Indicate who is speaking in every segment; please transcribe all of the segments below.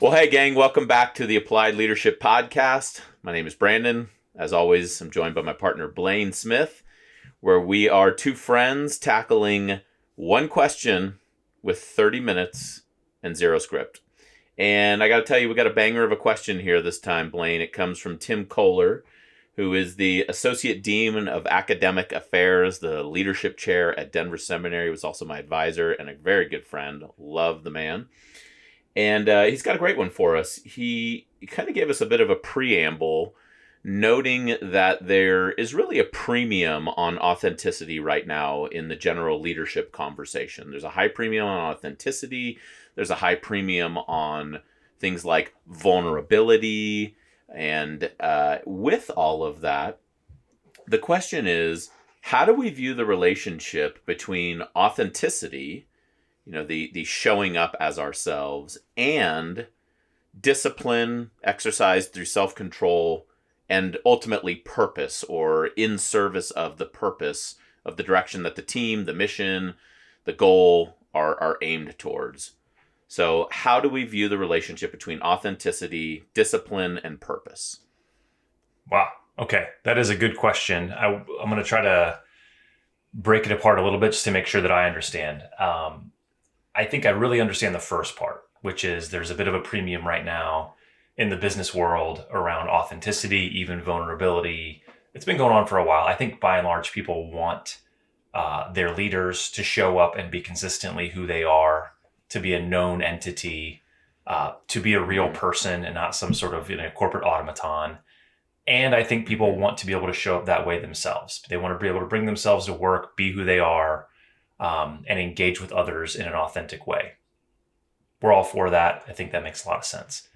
Speaker 1: Well, hey, gang, welcome back to the Applied Leadership Podcast. My name is Brandon. As always, I'm joined by my partner, Blaine Smith, where we are two friends tackling one question with 30 minutes and zero script. And I got to tell you, we got a banger of a question here this time, Blaine. It comes from Tim Kohler, who is the Associate Dean of Academic Affairs, the leadership chair at Denver Seminary, was also my advisor and a very good friend. Love the man. And he's got a great one for us. He kind of gave us a bit of a preamble, noting that there is really a premium on authenticity right now in the general leadership conversation. There's a high premium on authenticity. There's a high premium on things like vulnerability. And with all of that, the question is, how do we view the relationship between authenticity, the showing up as ourselves, and discipline exercised through self-control, and ultimately purpose, or in service of the purpose of the direction that the team, the mission, the goal are aimed towards. So how do we view the relationship between authenticity, discipline, and purpose?
Speaker 2: Wow. Okay. That is a good question. I'm going to try to break it apart a little bit just to make sure that I understand. I think I really understand the first part, which is there's a bit of a premium right now in the business world around authenticity, even vulnerability. It's been going on for a while. I think by and large, people want their leaders to show up and be consistently who they are, to be a known entity, to be a real person and not some sort of corporate automaton. And I think people want to be able to show up that way themselves. They want to be able to bring themselves to work, be who they are, and engage with others in an authentic way. We're all for that. I think that makes a lot of sense.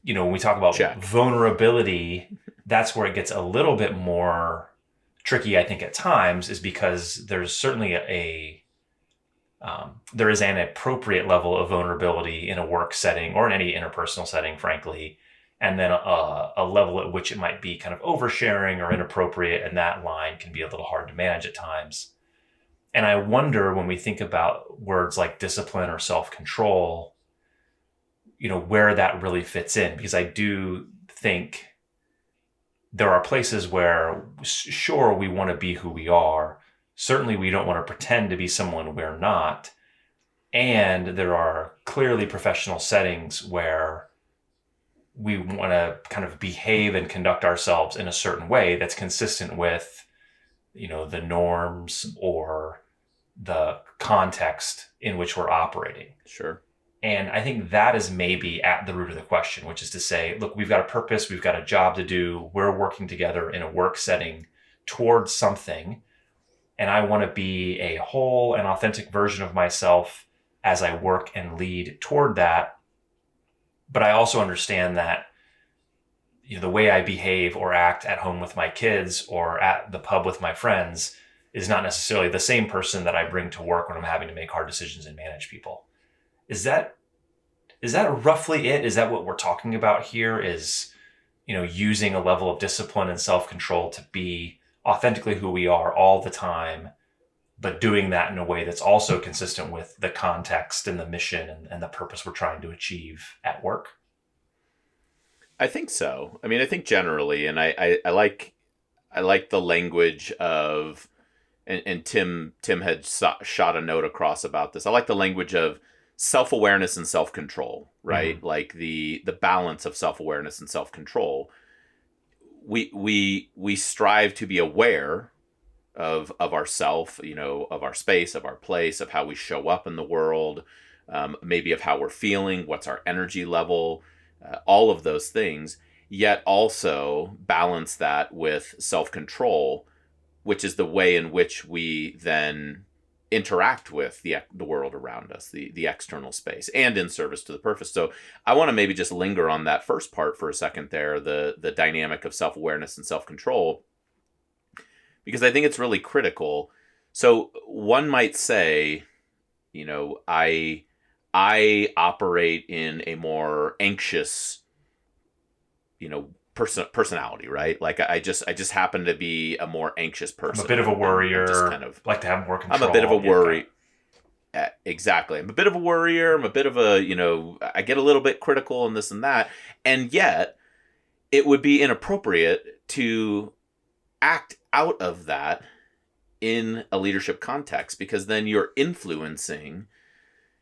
Speaker 2: When we talk about vulnerability, that's where it gets a little bit more tricky, I think, at times, is because there's certainly there is an appropriate level of vulnerability in a work setting or in any interpersonal setting, frankly, and then a level at which it might be kind of oversharing or inappropriate, and that line can be a little hard to manage at times. And I wonder, when we think about words like discipline or self-control, where that really fits in, because I do think there are places where, sure, we want to be who we are. Certainly, we don't want to pretend to be someone we're not. And there are clearly professional settings where we want to kind of behave and conduct ourselves in a certain way that's consistent with, the norms or the context in which we're operating.
Speaker 1: Sure.
Speaker 2: And I think that is maybe at the root of the question, which is to say, look, we've got a purpose, we've got a job to do, we're working together in a work setting towards something. And I want to be a whole and authentic version of myself as I work and lead toward that. But I also understand that the way I behave or act at home with my kids or at the pub with my friends is not necessarily the same person that I bring to work when I'm having to make hard decisions and manage people. Is that roughly it? Is that what we're talking about here? Is, using a level of discipline and self-control to be authentically who we are all the time, but doing that in a way that's also consistent with the context and the mission and the purpose we're trying to achieve at work?
Speaker 1: I think so. I think generally, and I like the language of, and Tim had shot a note across about this. I like the language of self-awareness and self-control, right? Mm-hmm. Like the balance of self-awareness and self-control. We strive to be aware of ourself, of our space, of our place, of how we show up in the world, maybe of how we're feeling, what's our energy level, all of those things, yet also balance that with self-control, which is the way in which we then interact with the world around us, the external space, and in service to the purpose. So I want to maybe just linger on that first part for a second there, the dynamic of self-awareness and self-control, because I think it's really critical. So one might say, I operate in a more anxious, personality, right? Like I just happen to be a more anxious person.
Speaker 2: I'm a bit of a worrier. Just kind of like to have more control.
Speaker 1: I'm a bit of a worry. Exactly. I'm a bit of a worrier. I'm a bit of a, I get a little bit critical and this and that. And yet, it would be inappropriate to act out of that in a leadership context, because then you're influencing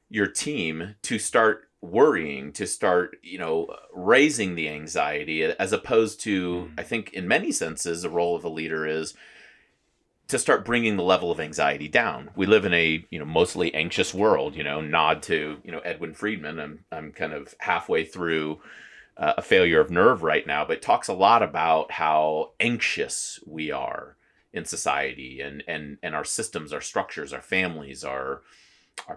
Speaker 1: your team to start worrying, to start, raising the anxiety, as opposed to, I think in many senses, the role of a leader is to start bringing the level of anxiety down. We live in a, mostly anxious world, nod to, Edwin Friedman. I'm kind of halfway through A Failure of Nerve right now, but it talks a lot about how anxious we are in society, and our systems, our structures, our families, our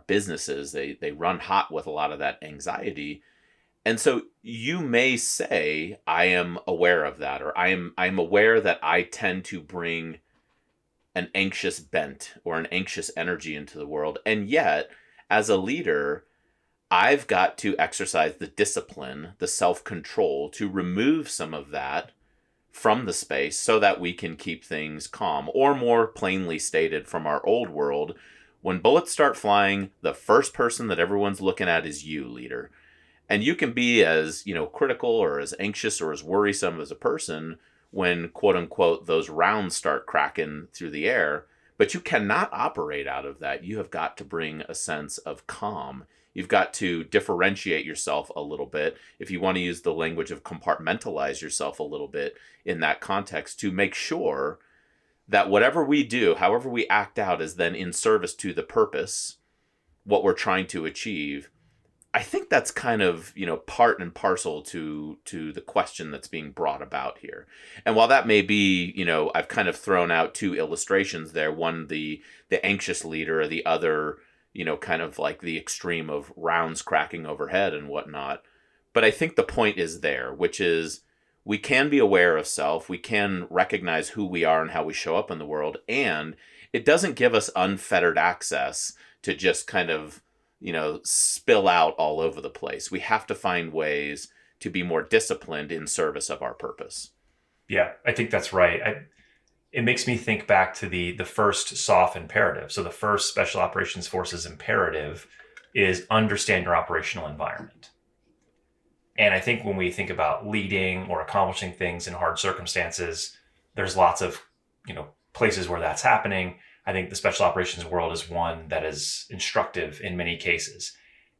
Speaker 1: businesses, they run hot with a lot of that anxiety. And so you may say, I am aware of that, or I'm aware that I tend to bring an anxious bent or an anxious energy into the world. And yet, as a leader, I've got to exercise the discipline, the self-control to remove some of that from the space so that we can keep things calm. Or more plainly stated, from our old world, when bullets start flying, the first person that everyone's looking at is you, leader. And you can be as, critical or as anxious or as worrisome as a person when, quote unquote, those rounds start cracking through the air, but you cannot operate out of that. You have got to bring a sense of calm. You've got to differentiate yourself a little bit, if you want to use the language of compartmentalize yourself a little bit in that context, to make sure that whatever we do, however we act out, is then in service to the purpose, what we're trying to achieve. I think that's kind of, part and parcel to the question that's being brought about here. And while that may be, I've kind of thrown out two illustrations there, one, the anxious leader, or the other, kind of like the extreme of rounds cracking overhead and whatnot. But I think the point is there, which is we can be aware of self, we can recognize who we are and how we show up in the world, and it doesn't give us unfettered access to just kind of, spill out all over the place. We have to find ways to be more disciplined in service of our purpose.
Speaker 2: Yeah, I think that's right. It makes me think back to the first SOF imperative. So the first Special Operations Forces imperative is understand your operational environment. And I think when we think about leading or accomplishing things in hard circumstances, there's lots of, places where that's happening. I think the special operations world is one that is instructive in many cases.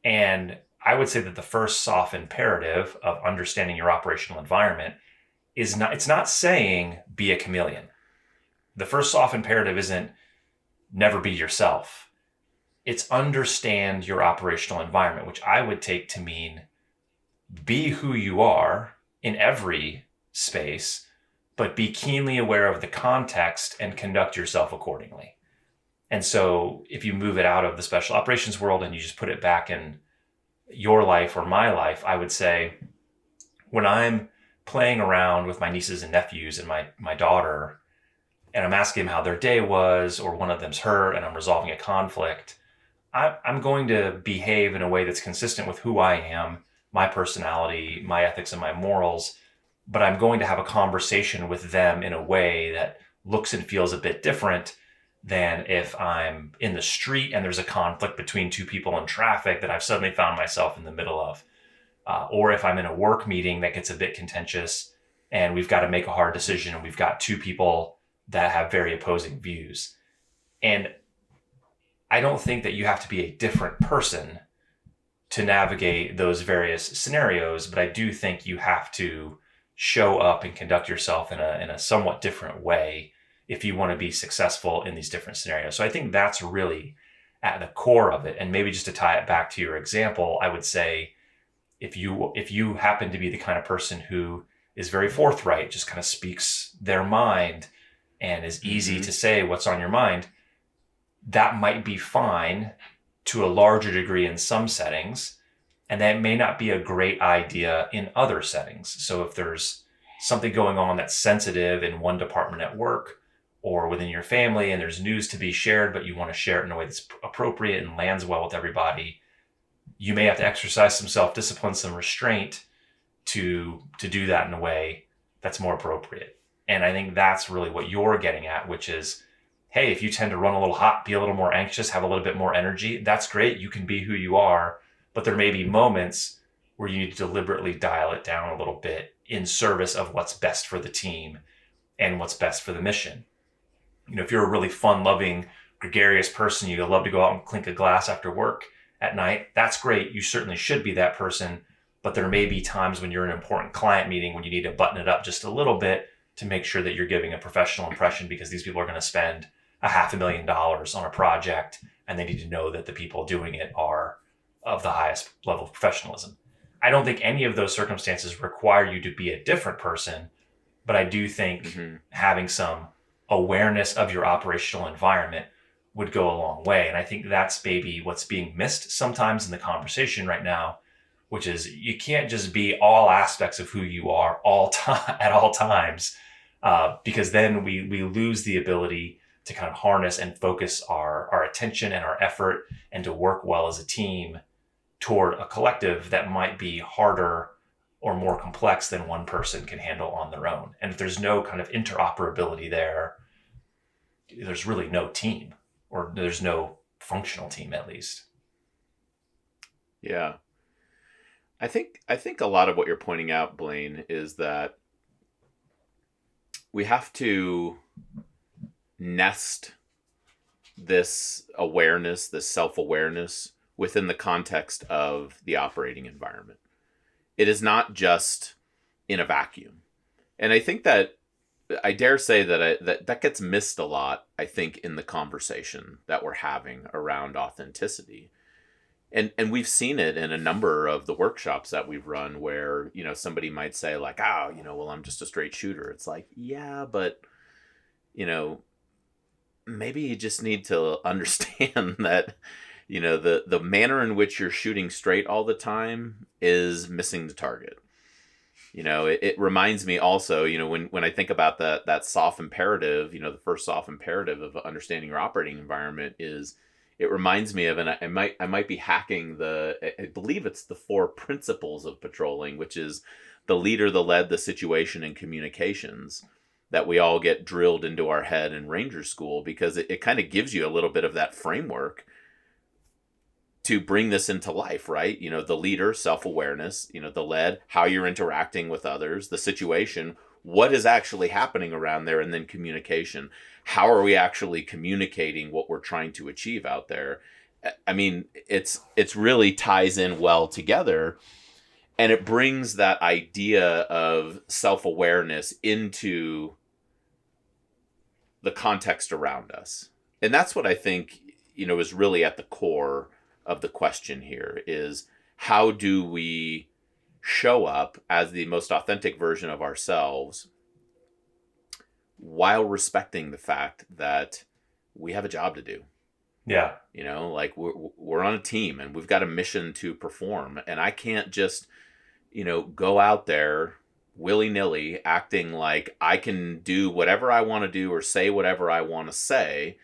Speaker 2: And I would say that the first SOF imperative of understanding your operational environment it's not saying be a chameleon. The first SOF imperative isn't never be yourself. It's understand your operational environment, which I would take to mean be who you are in every space, but be keenly aware of the context and conduct yourself accordingly. And so if you move it out of the special operations world and you just put it back in your life or my life, I would say when I'm playing around with my nieces and nephews and my daughter, and I'm asking them how their day was, or one of them's hurt and I'm resolving a conflict, I'm going to behave in a way that's consistent with who I am, my personality, my ethics, and my morals. But I'm going to have a conversation with them in a way that looks and feels a bit different than if I'm in the street and there's a conflict between two people in traffic that I've suddenly found myself in the middle of. Or if I'm in a work meeting that gets a bit contentious and we've got to make a hard decision and we've got two people that have very opposing views. And I don't think that you have to be a different person to navigate those various scenarios, but I do think you have to show up and conduct yourself in a somewhat different way if you want to be successful in these different scenarios. So I think that's really at the core of it. And maybe just to tie it back to your example, I would say if you happen to be the kind of person who is very forthright, just kind of speaks their mind and is easy to say what's on your mind, that might be fine to a larger degree in some settings. And that may not be a great idea in other settings. So if there's something going on that's sensitive in one department at work or within your family, and there's news to be shared, but you want to share it in a way that's appropriate and lands well with everybody, you may have to exercise some self-discipline, some restraint to do that in a way that's more appropriate. And I think that's really what you're getting at, which is hey, if you tend to run a little hot, be a little more anxious, have a little bit more energy, that's great. You can be who you are. But there may be moments where you need to deliberately dial it down a little bit in service of what's best for the team and what's best for the mission. If you're a really fun-loving, gregarious person, you love to go out and clink a glass after work at night, that's great. You certainly should be that person. But there may be times when you're in an important client meeting when you need to button it up just a little bit to make sure that you're giving a professional impression, because these people are going to spend $500,000 on a project, and they need to know that the people doing it are of the highest level of professionalism. I don't think any of those circumstances require you to be a different person, but I do think having some awareness of your operational environment would go a long way. And I think that's maybe what's being missed sometimes in the conversation right now, which is you can't just be all aspects of who you are at all times, because then we lose the ability to kind of harness and focus our attention and our effort and to work well as a team toward a collective that might be harder or more complex than one person can handle on their own. And if there's no kind of interoperability there, there's really no team, or there's no functional team at least.
Speaker 1: Yeah. I think a lot of what you're pointing out, Blaine, is that we have to nest this awareness, this self-awareness within the context of the operating environment. It is not just in a vacuum. And I think that I dare say that gets missed a lot, I think, in the conversation that we're having around authenticity. And we've seen it in a number of the workshops that we've run where, somebody might say like, well, I'm just a straight shooter. It's like, yeah, but, maybe you just need to understand that, the manner in which you're shooting straight all the time is missing the target. It reminds me also, when I think about that soft imperative, the first soft imperative of understanding your operating environment is, it reminds me of, and I might be hacking I believe it's the 4 principles of patrolling, which is the leader, the lead, the situation, and communications, that we all get drilled into our head in Ranger School, because it kind of gives you a little bit of that framework to bring this into life, right? The leader, self-awareness, the lead, how you're interacting with others, the situation, what is actually happening around there, and then communication. How are we actually communicating what we're trying to achieve out there? I mean, it's really ties in well together, and it brings that idea of self-awareness into the context around us. And that's what I think, is really at the core of the question here, is how do we show up as the most authentic version of ourselves while respecting the fact that we have a job to do.
Speaker 2: Yeah.
Speaker 1: Like we're on a team and we've got a mission to perform, and I can't just, go out there willy-nilly acting like I can do whatever I want to do or say whatever I want to say,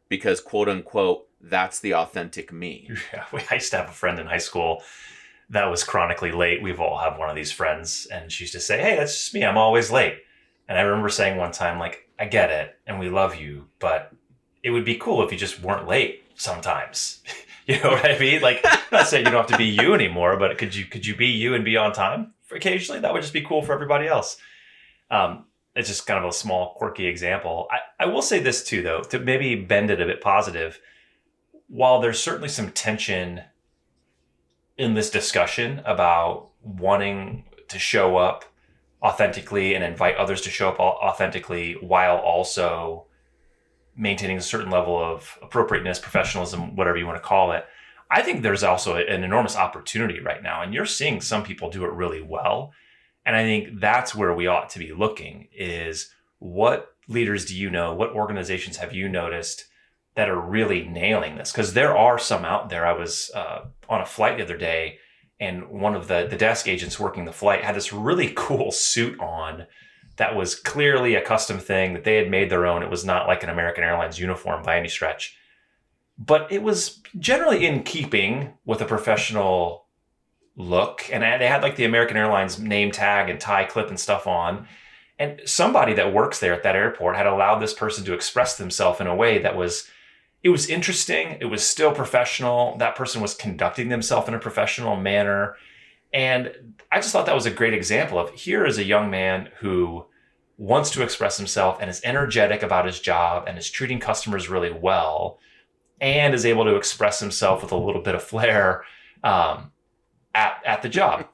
Speaker 1: because quote unquote, that's the authentic me.
Speaker 2: Yeah. I used to have a friend in high school that was chronically late. We've all have one of these friends, and she used to say, "Hey, that's just me. I'm always late." And I remember saying one time, like, "I get it, and we love you, but it would be cool if you just weren't late sometimes." You know what I mean? Like, I'm not saying you don't have to be you anymore, but could you be you and be on time occasionally? That would just be cool for everybody else. It's just kind of a small, quirky example. I will say this too, though, to maybe bend it a bit positive. While there's certainly some tension in this discussion about wanting to show up authentically and invite others to show up authentically while also maintaining a certain level of appropriateness, professionalism, whatever you want to call it, I think there's also an enormous opportunity right now. And you're seeing some people do it really well. And I think that's where we ought to be looking, is what leaders do you know? What organizations have you noticed that are really nailing this? Because there are some out there. I was on a flight the other day, and one of the desk agents working the flight had this really cool suit on that was clearly a custom thing that they had made their own. It was not like an American Airlines uniform by any stretch, but it was generally in keeping with a professional look. And they had like the American Airlines name tag and tie clip and stuff on. And somebody that works there at that airport had allowed this person to express themselves in a way that was, it was interesting. It was still professional. That person was conducting themselves in a professional manner. And I just thought that was a great example of, here is a young man who wants to express himself and is energetic about his job and is treating customers really well and is able to express himself with a little bit of flair at the job.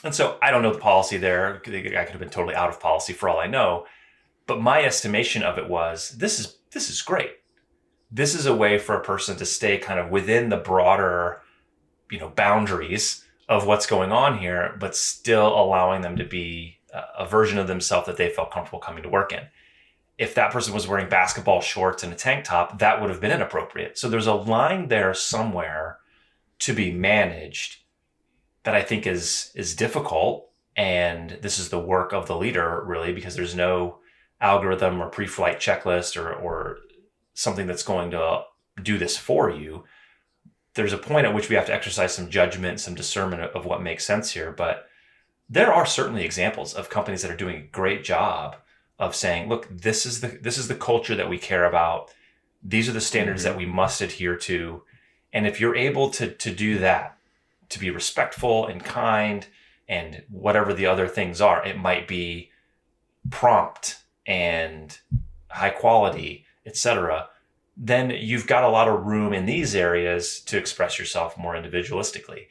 Speaker 2: And so I don't know the policy there. I could have been totally out of policy for all I know. But my estimation of it was, this is great. This is a way for a person to stay kind of within the broader, boundaries of what's going on here, but still allowing them to be a version of themselves that they felt comfortable coming to work in. If that person was wearing basketball shorts and a tank top, that would have been inappropriate. So there's a line there somewhere to be managed that I think is difficult. And this is the work of the leader, really, because there's no algorithm or pre-flight checklist or something that's going to do this for you. There's a point at which we have to exercise some judgment, some discernment of what makes sense here. But there are certainly examples of companies that are doing a great job of saying, look, this is the culture that we care about. These are the standards that we must adhere to. And if you're able to do that, to be respectful and kind and whatever the other things are, it might be prompt and high quality, etc., then you've got a lot of room in these areas to express yourself more individualistically.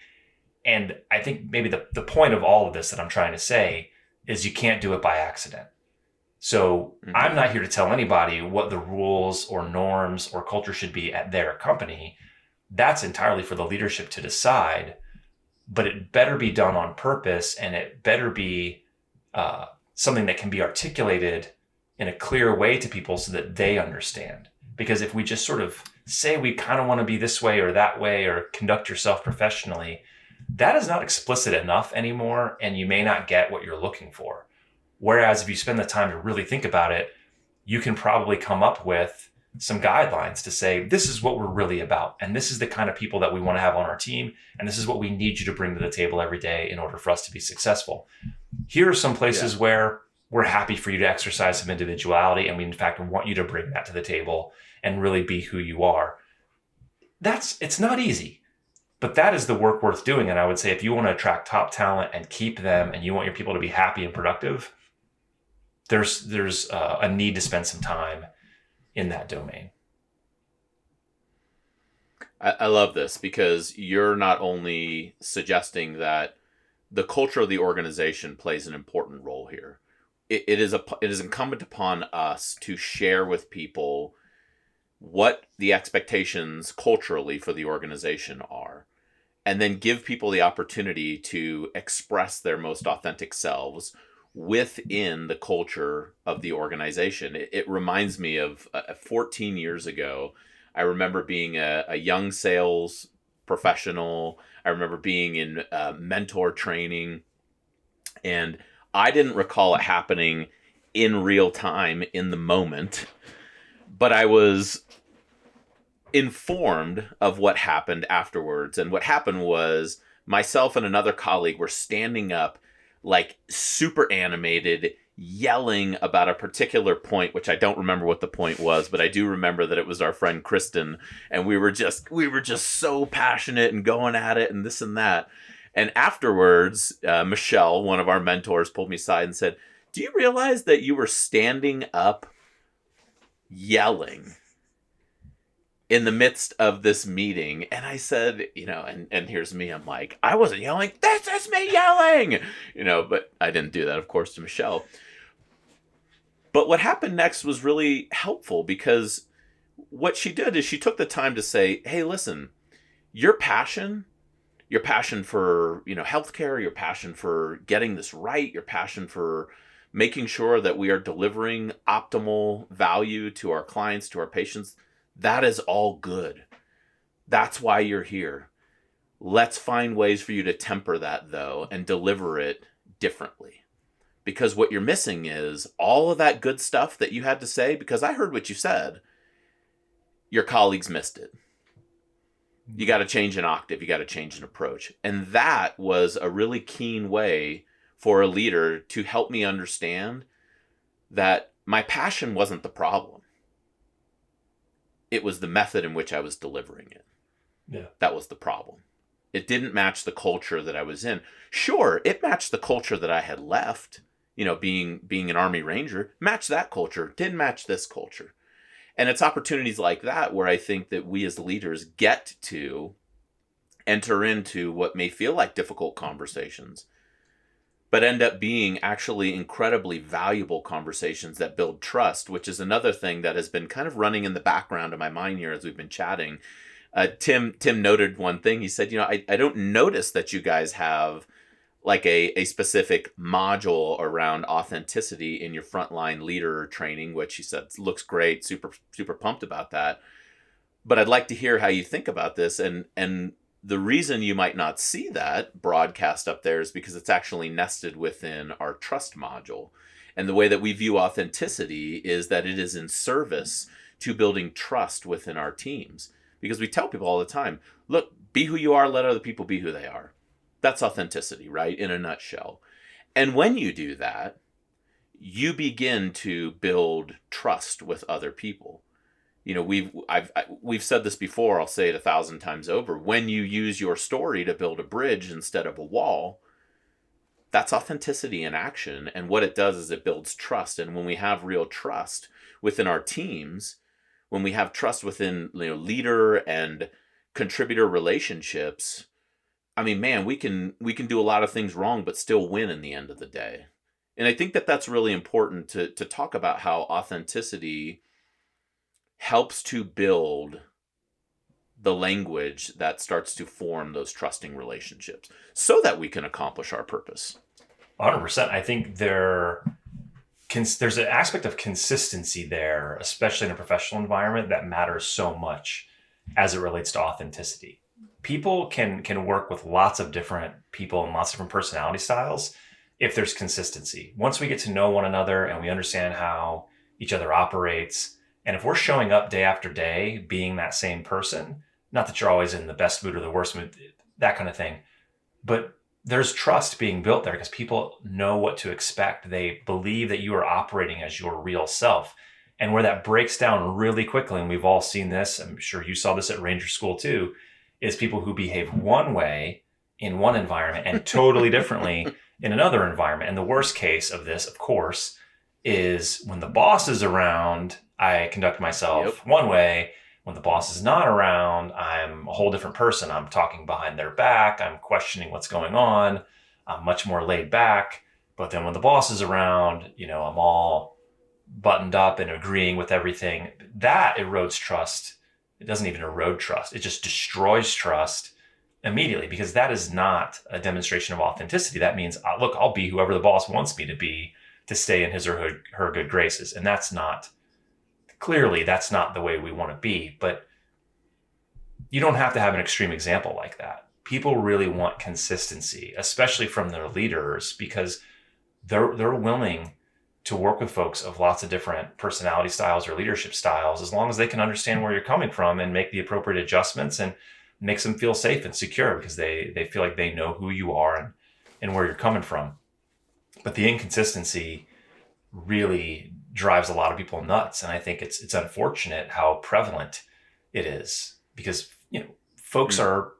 Speaker 2: And I think maybe the point of all of this that I'm trying to say is you can't do it by accident. So I'm not here to tell anybody what the rules or norms or culture should be at their company. That's entirely for the leadership to decide, but it better be done on purpose, and it better be something that can be articulated in a clear way to people so that they understand. Because if we just sort of say we kind of want to be this way or that way or conduct yourself professionally, that is not explicit enough anymore, and you may not get what you're looking for. Whereas if you spend the time to really think about it, you can probably come up with some guidelines to say, this is what we're really about. And this is the kind of people that we want to have on our team. And this is what we need you to bring to the table every day in order for us to be successful. Here are some places where we're happy for you to exercise some individuality. And we, in fact, want you to bring that to the table and really be who you are. It's not easy, but that is the work worth doing. And I would say if you want to attract top talent and keep them, and you want your people to be happy and productive, there's a need to spend some time in that domain.
Speaker 1: I love this, because you're not only suggesting that the culture of the organization plays an important role here. It is incumbent upon us to share with people what the expectations culturally for the organization are, and then give people the opportunity to express their most authentic selves within the culture of the organization. It reminds me of 14 years ago. I remember being a young sales professional. I remember being in mentor training, and I didn't recall it happening in real time in the moment, but I was informed of what happened afterwards. And what happened was, myself and another colleague were standing up, like super animated, yelling about a particular point, which I don't remember what the point was, but I do remember that it was our friend Kristen, and we were just so passionate and going at it and this and that. And afterwards, Michelle, one of our mentors, pulled me aside and said, "Do you realize that you were standing up yelling in the midst of this meeting?" And I said, and here's me, I'm like, I wasn't yelling, this is me yelling, but I didn't do that, of course, to Michelle. But what happened next was really helpful, because what she did is she took the time to say, hey, listen, your passion for, healthcare, your passion for getting this right, your passion for making sure that we are delivering optimal value to our clients, to our patients, that is all good. That's why you're here. Let's find ways for you to temper that, though, and deliver it differently. Because what you're missing is all of that good stuff that you had to say, because I heard what you said. Your colleagues missed it. You got to change an octave. You got to change an approach. And that was a really keen way for a leader to help me understand that my passion wasn't the problem. It was the method in which I was delivering it.
Speaker 2: Yeah.
Speaker 1: That was the problem. It didn't match the culture that I was in. Sure, it matched the culture that I had left, being an Army Ranger, matched that culture, didn't match this culture. And it's opportunities like that where I think that we as leaders get to enter into what may feel like difficult conversations, but end up being actually incredibly valuable conversations that build trust, which is another thing that has been kind of running in the background of my mind here as we've been chatting. Tim noted one thing. He said, I don't notice that you guys have like a specific module around authenticity in your frontline leader training, which he said looks great, super, super pumped about that. But I'd like to hear how you think about this. And the reason you might not see that broadcast up there is because it's actually nested within our trust module. And the way that we view authenticity is that it is in service to building trust within our teams. Because we tell people all the time, look, be who you are, let other people be who they are. That's authenticity, right? In a nutshell. And when you do that, you begin to build trust with other people. We've said this before, I'll say it 1,000 times over. When you use your story to build a bridge instead of a wall, that's authenticity in action. And what it does is it builds trust. And when we have real trust within our teams, when we have trust within leader and contributor relationships, I mean, man, we can do a lot of things wrong, but still win in the end of the day. And I think that that's really important to talk about how authenticity helps to build the language that starts to form those trusting relationships so that we can accomplish our purpose.
Speaker 2: 100%. I think there's an aspect of consistency there, especially in a professional environment, that matters so much as it relates to authenticity. People can work with lots of different people and lots of different personality styles if there's consistency. Once we get to know one another and we understand how each other operates, and if we're showing up day after day being that same person, not that you're always in the best mood or the worst mood, that kind of thing, but there's trust being built there because people know what to expect. They believe that you are operating as your real self. And where that breaks down really quickly, and we've all seen this, I'm sure you saw this at Ranger School too, is people who behave one way in one environment and totally differently in another environment. And the worst case of this, of course, is when the boss is around, I conduct myself one way. When the boss is not around, I'm a whole different person. I'm talking behind their back. I'm questioning what's going on. I'm much more laid back. But then when the boss is around, I'm all buttoned up and agreeing with everything. That erodes trust. It doesn't even erode trust. It just destroys trust immediately because that is not a demonstration of authenticity. That means, look, I'll be whoever the boss wants me to be to stay in his or her good graces. And that's not the way we want to be. But you don't have to have an extreme example like that. People really want consistency, especially from their leaders, because they're willing to work with folks of lots of different personality styles or leadership styles, as long as they can understand where you're coming from and make the appropriate adjustments and makes them feel safe and secure because they feel like they know who you are and where you're coming from. But the inconsistency really drives a lot of people nuts. And I think it's unfortunate how prevalent it is because, folks are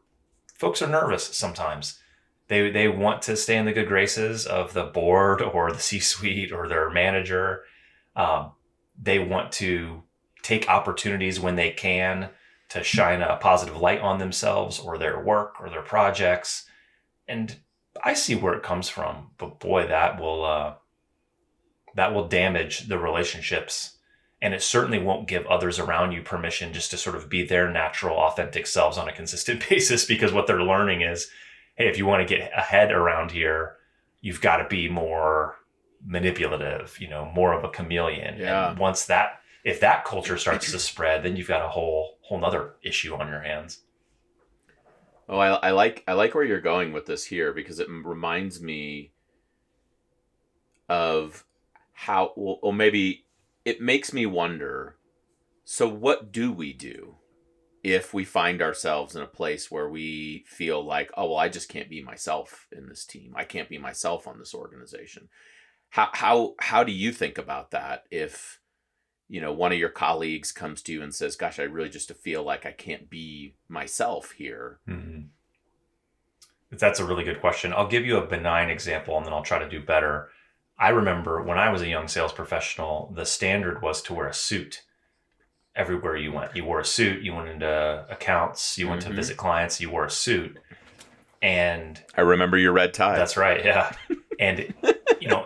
Speaker 2: nervous sometimes. They want to stay in the good graces of the board or the C-suite or their manager. They want to take opportunities when they can to shine a positive light on themselves or their work or their projects. And I see where it comes from, but boy, that will damage the relationships. And it certainly won't give others around you permission just to sort of be their natural, authentic selves on a consistent basis, because what they're learning is, hey, if you want to get ahead around here, you've got to be more manipulative, more of a chameleon.
Speaker 1: Yeah.
Speaker 2: And if that culture starts to spread, then you've got a whole nother issue on your hands.
Speaker 1: Oh, I like where you're going with this here, because it reminds me of how, well, maybe it makes me wonder, so what do we do if we find ourselves in a place where we feel like, oh, well, I just can't be myself in this team. I can't be myself on this organization. How do you think about that if, one of your colleagues comes to you and says, gosh, I really just feel like I can't be myself here?
Speaker 2: Mm-hmm. That's a really good question. I'll give you a benign example and then I'll try to do better. I remember when I was a young sales professional, the standard was to wear a suit everywhere you went. You wore a suit, you went into accounts, you went to visit clients, you wore a suit. And
Speaker 1: I remember your red tie.
Speaker 2: That's right. Yeah. And,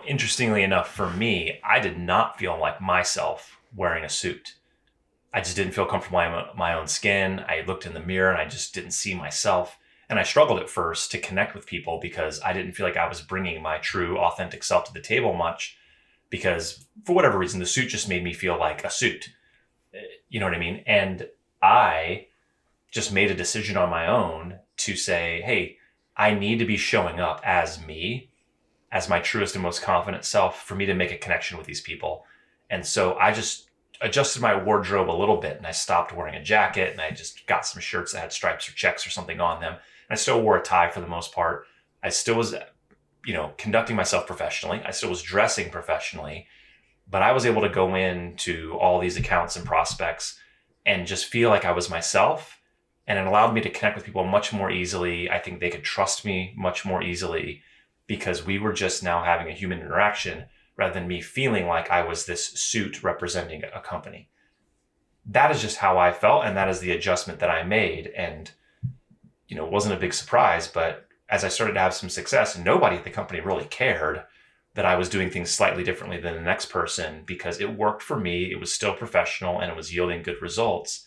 Speaker 2: interestingly enough for me, I did not feel like myself wearing a suit. I just didn't feel comfortable in my own skin. I looked in the mirror and I just didn't see myself. And I struggled at first to connect with people because I didn't feel like I was bringing my true, authentic self to the table much because for whatever reason, the suit just made me feel like a suit. You know what I mean? And I just made a decision on my own to say, hey, I need to be showing up as me, as my truest and most confident self for me to make a connection with these people. And so I just adjusted my wardrobe a little bit and I stopped wearing a jacket and I just got some shirts that had stripes or checks or something on them. I still wore a tie for the most part. I still was, conducting myself professionally. I still was dressing professionally, but I was able to go into all these accounts and prospects and just feel like I was myself. And it allowed me to connect with people much more easily. I think they could trust me much more easily because we were just now having a human interaction rather than me feeling like I was this suit representing a company. That is just how I felt. And that is the adjustment that I made. And it wasn't a big surprise, but as I started to have some success, nobody at the company really cared that I was doing things slightly differently than the next person because it worked for me. It was still professional and it was yielding good results.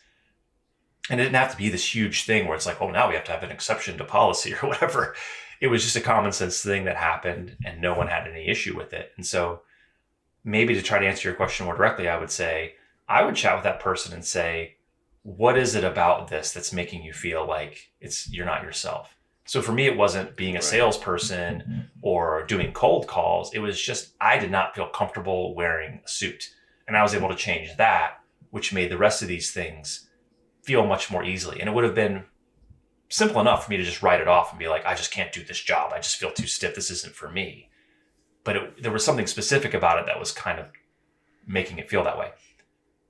Speaker 2: And it didn't have to be this huge thing where it's like, oh, now we have to have an exception to policy or whatever. It was just a common sense thing that happened and no one had any issue with it. And so maybe to try to answer your question more directly, I would say, I would chat with that person and say, what is it about this that's making you feel like you're not yourself? So for me, it wasn't being a salesperson or doing cold calls. It was just, I did not feel comfortable wearing a suit. And I was able to change that, which made the rest of these things feel much more easily. And it would have been simple enough for me to just write it off and be like, I just can't do this job. I just feel too stiff. This isn't for me. But there was something specific about it that was kind of making it feel that way.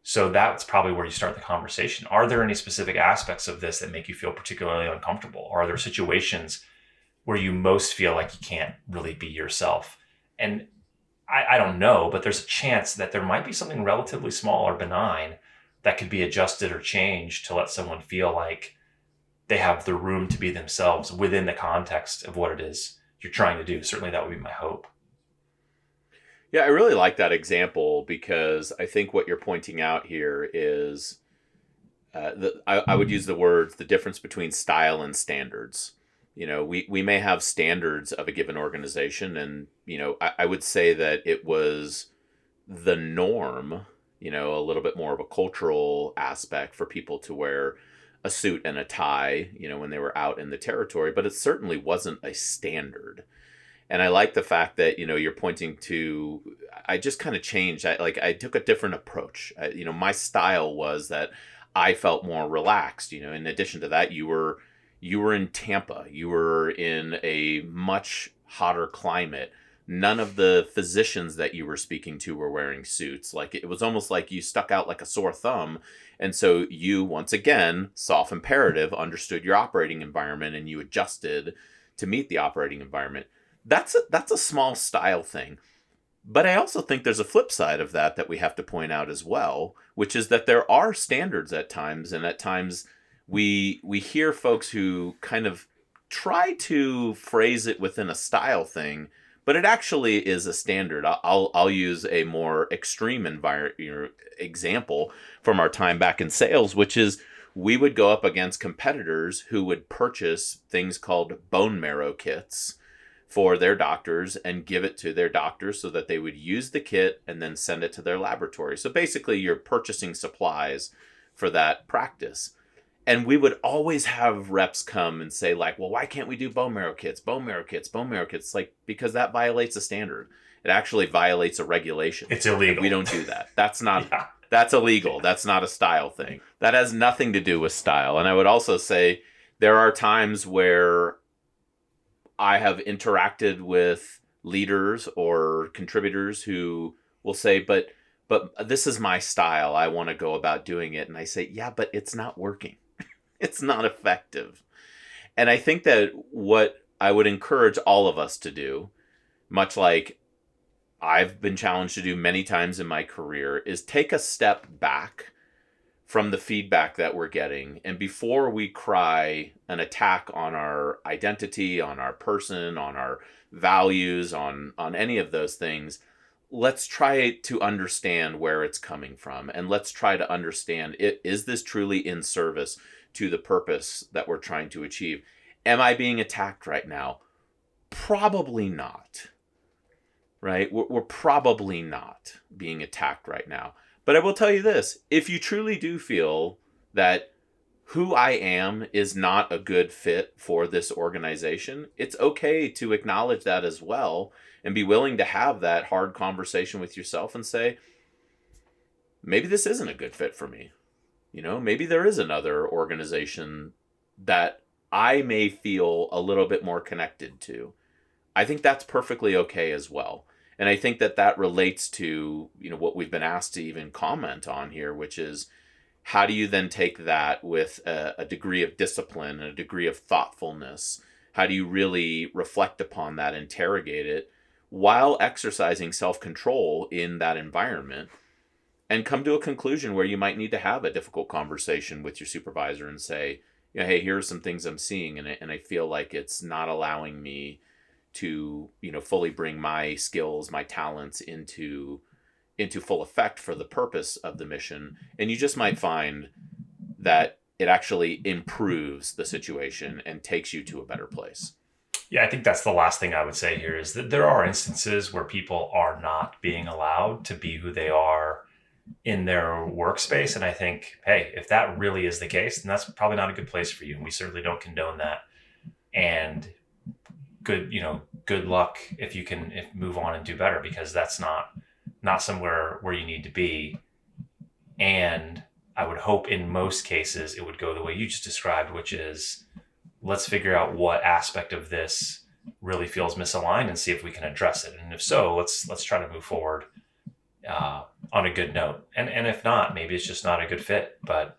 Speaker 2: So that's probably where you start the conversation. Are there any specific aspects of this that make you feel particularly uncomfortable? Or are there situations where you most feel like you can't really be yourself? And I don't know, but there's a chance that there might be something relatively small or benign that could be adjusted or changed to let someone feel like they have the room to be themselves within the context of what it is you're trying to do. Certainly that would be my hope.
Speaker 1: Yeah, I really like that example because I think what you're pointing out here is I would use the difference between style and standards. We may have standards of a given organization, and I would say that it was the norm, a little bit more of a cultural aspect for people to wear a suit and a tie, when they were out in the territory, but it certainly wasn't a standard. And I like the fact that, you're pointing to, I just kind of changed. I took a different approach. My style was that I felt more relaxed. In addition to that, you were in Tampa. You were in a much hotter climate. None of the physicians that you were speaking to were wearing suits. Like, it was almost like you stuck out like a sore thumb. And so you, once again, soft imperative, understood your operating environment and you adjusted to meet the operating environment. That's a small style thing. But I also think there's a flip side of that we have to point out as well, which is that there are standards at times, and at times we hear folks who kind of try to phrase it within a style thing, but it actually is a standard. I'll use a more extreme example from our time back in sales, which is we would go up against competitors who would purchase things called bone marrow kits for their doctors and give it to their doctors so that they would use the kit and then send it to their laboratory. So basically you're purchasing supplies for that practice. And we would always have reps come and say like, well, why can't we do bone marrow kits? Bone marrow kits. Like, because that violates a standard. It actually violates a regulation.
Speaker 2: It's illegal.
Speaker 1: We don't do that. That's not, that's illegal. That's not a style thing. That has nothing to do with style. And I would also say there are times where I have interacted with leaders or contributors who will say, but this is my style. I want to go about doing it. And I say, yeah, but it's not working. It's not effective. And I think that what I would encourage all of us to do, much like I've been challenged to do many times in my career, is take a step back from the feedback that we're getting. And before we cry an attack on our identity, on our person, on our values, on any of those things, let's try to understand where it's coming from. And let's try to understand, is this truly in service to the purpose that we're trying to achieve? Am I being attacked right now? Probably not. Right? We're probably not being attacked right now. But I will tell you this, if you truly do feel that who I am is not a good fit for this organization, it's okay to acknowledge that as well and be willing to have that hard conversation with yourself and say, maybe this isn't a good fit for me. Maybe there is another organization that I may feel a little bit more connected to. I think that's perfectly okay as well. And I think that relates to, what we've been asked to even comment on here, which is how do you then take that with a degree of discipline and a degree of thoughtfulness? How do you really reflect upon that, interrogate it, while exercising self-control in that environment, and come to a conclusion where you might need to have a difficult conversation with your supervisor and say, hey, here are some things I'm seeing, and I feel like it's not allowing me to fully bring my skills, my talents into full effect for the purpose of the mission. And you just might find that it actually improves the situation and takes you to a better place.
Speaker 2: Yeah, I think that's the last thing I would say here is that there are instances where people are not being allowed to be who they are in their workspace. And I think, hey, if that really is the case, then that's probably not a good place for you. And we certainly don't condone that. And good luck if you can move on and do better, because that's not somewhere where you need to be. And I would hope in most cases it would go the way you just described, which is let's figure out what aspect of this really feels misaligned and see if we can address it. And if so, let's try to move forward on a good note. And if not, maybe it's just not a good fit. But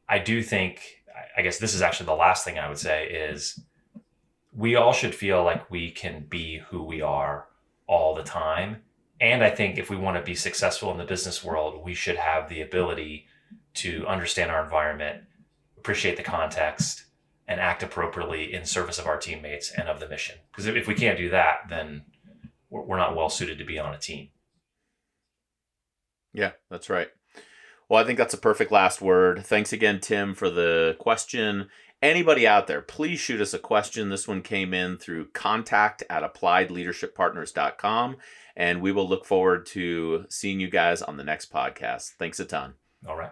Speaker 2: I do think, I guess this is actually the last thing I would say is we all should feel like we can be who we are all the time. And I think if we want to be successful in the business world, we should have the ability to understand our environment, appreciate the context, and act appropriately in service of our teammates and of the mission. Because if we can't do that, then we're not well suited to be on a team.
Speaker 1: Yeah, that's right. Well, I think that's a perfect last word. Thanks again, Tim, for the question. Anybody out there, please shoot us a question. This one came in through contact@appliedleadershippartners.com, and we will look forward to seeing you guys on the next podcast. Thanks a ton.
Speaker 2: All right.